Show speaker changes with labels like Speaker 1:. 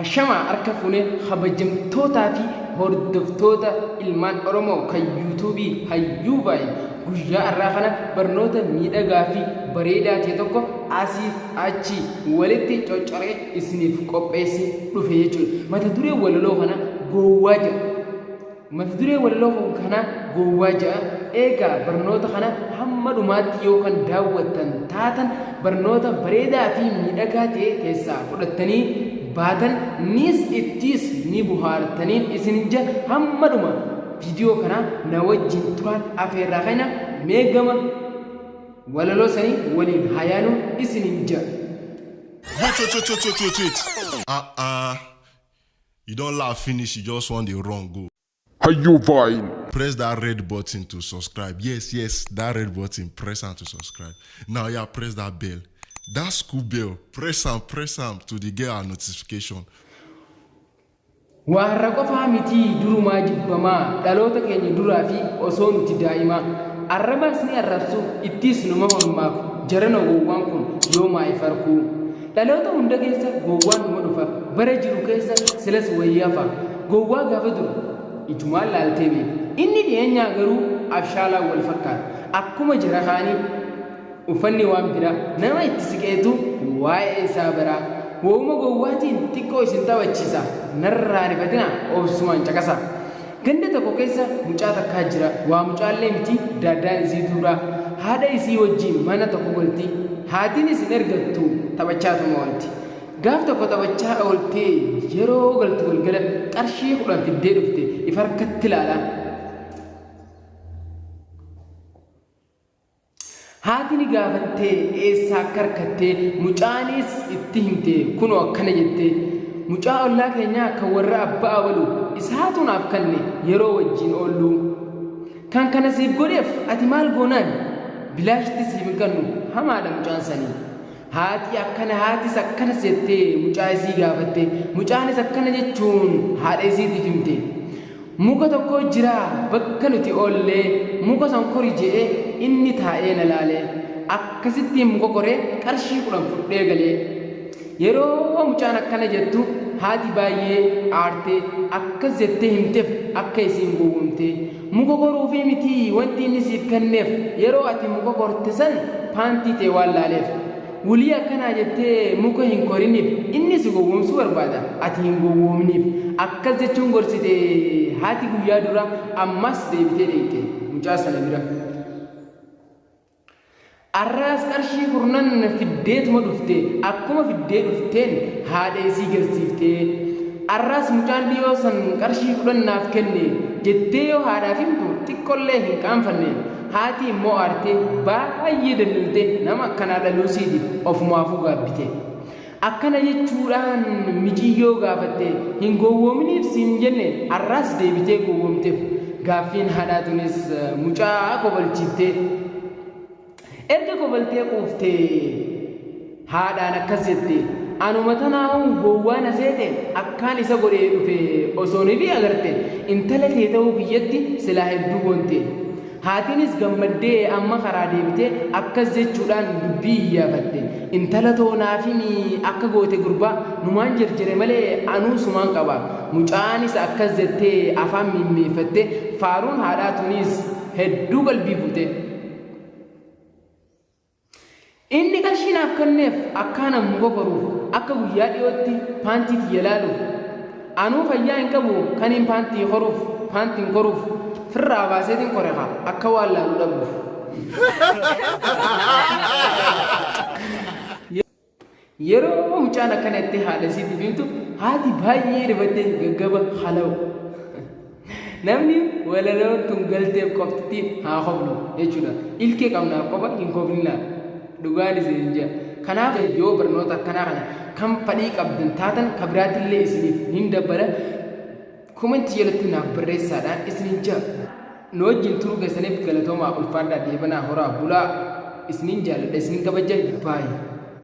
Speaker 1: Ashama harka fuunee kabajamtootaa fi hordoftoota ilmaan Oromoo kan YouTube hayyuu baay'ee guyyaa irraa kana barnoota miidhagaa fi bareedaa ta'e tokko asiif achi walitti coccoree isiniif qopheessee dhufe jechuudha. Mata duree walaloo kana gowwaa jedha. Mata duree walaloo kana gowwaa jedha. Egaa barnoota kana hamma dhumaatti yoo kan daawwattan taatan barnoota bareedaa fi miidhagaa ta'e keessaa fudhattanii baatan nis ittis ni buhaartaniin isin ija hamma dhuma viidiyoo kana na wajjin turaan afeerraa kana meegama walaloo sanii waliin hayaanu isin ija.
Speaker 2: Wait. You don't laugh finish, you just want the wrong go.
Speaker 3: Hayyuu Vine.
Speaker 2: Press that red button to subscribe. Yes, that red button, press on to subscribe. Now, yeah, press that bell. That school bell, press on to the get our notification.
Speaker 1: Warra qofa miti durumaa jibbamaa dhaloota keenya duraa fi osoo nuti daa'imaa arrabas ni arrabsu ittis numa hormaaku jarana gowwaan kun yooma ifarku dhaloota hunda keessa gowwaan numa dhufa bara jiru keessa silas wayyaafa gowwaa gaafa duru ijumaan laaltee beeku inni dhiyeenyaa garuu abshaalaa wal fakkaata akkuma jara kaanii ufanni waan biraa nama itti siqeetu waa'ee isaa biraa wooma gowwaatiin xiqqoo isin taphachiisa narraa rifatina obsumaan caqasa ganda tokko keessa mucaa takkaa jira waa mucaallee miti daaddaan isii duraa haadha isii wajjiin mana tokko galti haatiin isin ergattu taphachaatuma oolti gaaf tokko taphachaa ooltee yeroo galtu galgala qarshii 10 fiddee dhufte ifa harkatti ilaalaa haatini gaafattee eessaa karkattee mucaanis itti himte kunoo akkana jettee mucaa ollaa keenyaa kan warra abbaa abalu isaatu naaf kanne yeroo wajjin oollu kan kana siif godheef ati maal goonaan bilaashtti siif hin kennu hamaadha mucaan sanii haatis akkanas jettee mucaa isii gaafatte mucaanis akkana jechuun haadha isiitiif himte muka tokko jira bakka nuti oollee muka san kori je'ee inni taa'ee na laalee akkasittiin muka koree qarshii 10 fudhee galee yeroo mucaan akkana jettu haati baay'ee aartee akkas jettee himteef akka isiin gowwomte muka koruufii miti wanti inni siif kenneef yeroo ati muka korte san paantii ta'e waan laaleef wulii akkanaa jettee muka hin koriniif inni si gowwomsuu barbaada ati hin gowwomniif akkas jechuun gorsite haati guyyaa dura ammas deebitee dheeyte mucaa sana bira arraas qarshii 10 fiddeetuma dhufte akkuma fiddee dhufteen haadha isii garsiiftee arraas mucaan dhiyoo san qarshii 10 naaf kenne jettee yoo haadhaaf himtu xiqqollee hin qaanfanne haati immoo aartee baay'ee daldaltee nama akkanaa dhaluusiitiif ofumaafuu gaabbite akkana jechuudhaan mijiyyoo gaafatte hin gowwoomniif siin jenne arraas deebitee gowwoomteef gaaffiin haadhaatunis mucaa kobalchiiftee erga kobaltee quuftee haadhaan akkas jette anuma tanaa'u gowwaan aseete akkaan isa godhee dhufe osoo nifi agarte intala tee ta'uu biyyatti silaa hedduu goonte haatiinis gammaddee amma karaa deebitee akkas jechuudhaan dubbii iyyaafatte intala toonaafimi akka goote gurbaa numaan jirjire malee anuu sumaan qaba mucaanis akkas jettee afaan mimmeeffatte faaruun haadhaatuunis hedduu qalbii fuute inni qarshii naaf kenneef akkaanan muka koruuf akka guyyaa dhiyootti paantii tiyya laaluuf anuu fayyaa hin qabu kaniin paantiin koruuf firraa baaseetiin koreha akka waan laaluu dhabuuf yeroo mucaan akkana itti haadha isiitiif himtu haati baay'ee rifattee gaggaba halawu namni walaloon tun galteef qofti haa hofnu jechuudha ilkee qabnaaf qofa hin kofnina dhugaan isin jira kanaaf yoo barnoota akkanaa kana kan fadhii qabdan taatan kabiraatillee isiniif hin dabbala komentii jalatti naaf barreessaadhaan isinin jira nu wajjin turuu keessaniif galatoomaa ulfaadhaa deebanaa horaa bulaa isinin jaalladha isinin kabaja baay'ee